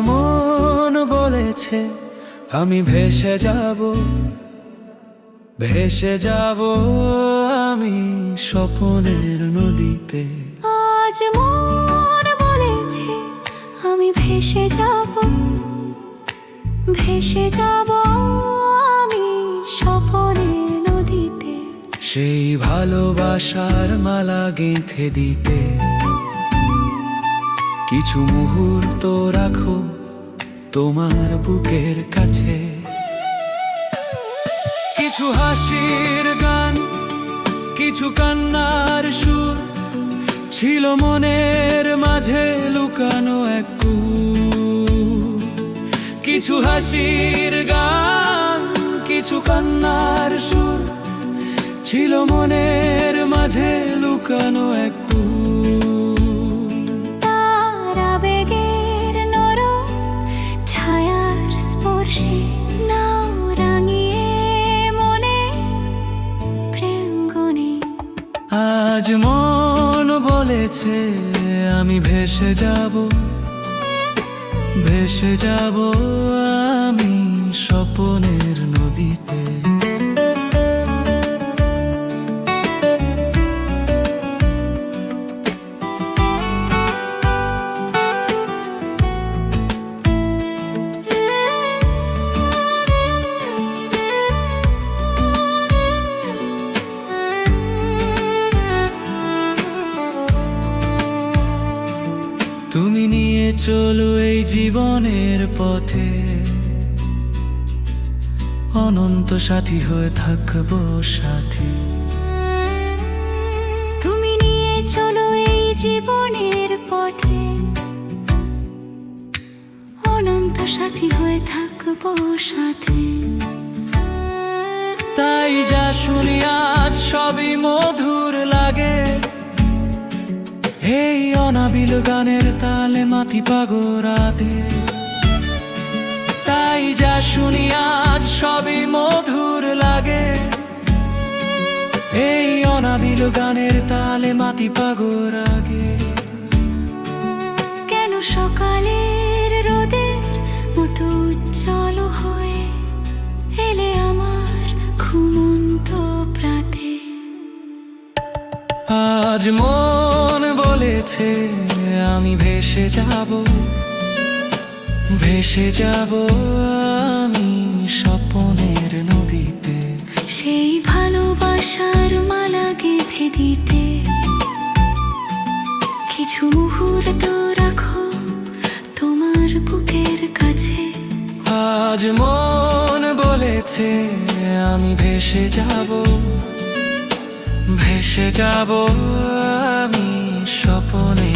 মন বলেছে আমি ভেসে যাব, ভেসে যাব আমি স্বপ্নের নদীতে। আজ মন বলেছে আমি ভেসে যাব, ভেসে যাব আমি স্বপ্নের নদীতে। সেই ভালোবাসার মালা গেঁথে দিতে কিছু মুহূর্ত রাখো তোমার বুকের কাছে। কিছু হাসির গান, কিছু কান্নার সুর ছিল মনের মাঝে লুকানো এক কূল। কিছু হাসির গান, কিছু কান্নার সুর ছিল মনের মাঝে লুকানো এক কূল। তার আবেগের নরম ছায়ার স্পর্শে নাও রাঙিয়ে মনে প্রেম গনে। আজ মন বলেছে আমি ভেসে যাব, ভেসে যাব আমি স্বপ্নের নদীতে। তুমি নিয়ে চলো এই জীবনের পথে, অনন্ত সাথী হয়ে থাকবো সাথী। তুমি নিয়ে চলো এই জীবনের পথে, অনন্ত সাথী হয়ে থাকবো সাথে। তাই যা শুনি আজ সবই মধুর লাগে, এই অনাবিল গানের তালে মাথি পাগো রাতে। তাই যা শুনি আজ সবই মধুর লাগে, এই অনাবিল গানের তালে মাথি পাগো রাগে। কেন সকালের রোদের মতো উজ্জ্বল হয়ে এলে আমার ঘুমন্ত প্রাতে। আজ মন বলেছে আমি ভেসে যাব, ভেসে যাব আমি স্বপ্নের নদীতে। সেই ভালোবাসার মালা গেঁথে দিতে কিছু মুহূর্ত রাখো তোমার বুকের কাছে। আজ মন বলেছে আমি ভেসে যাব, ভেসে যাব আমি স্বপ্নে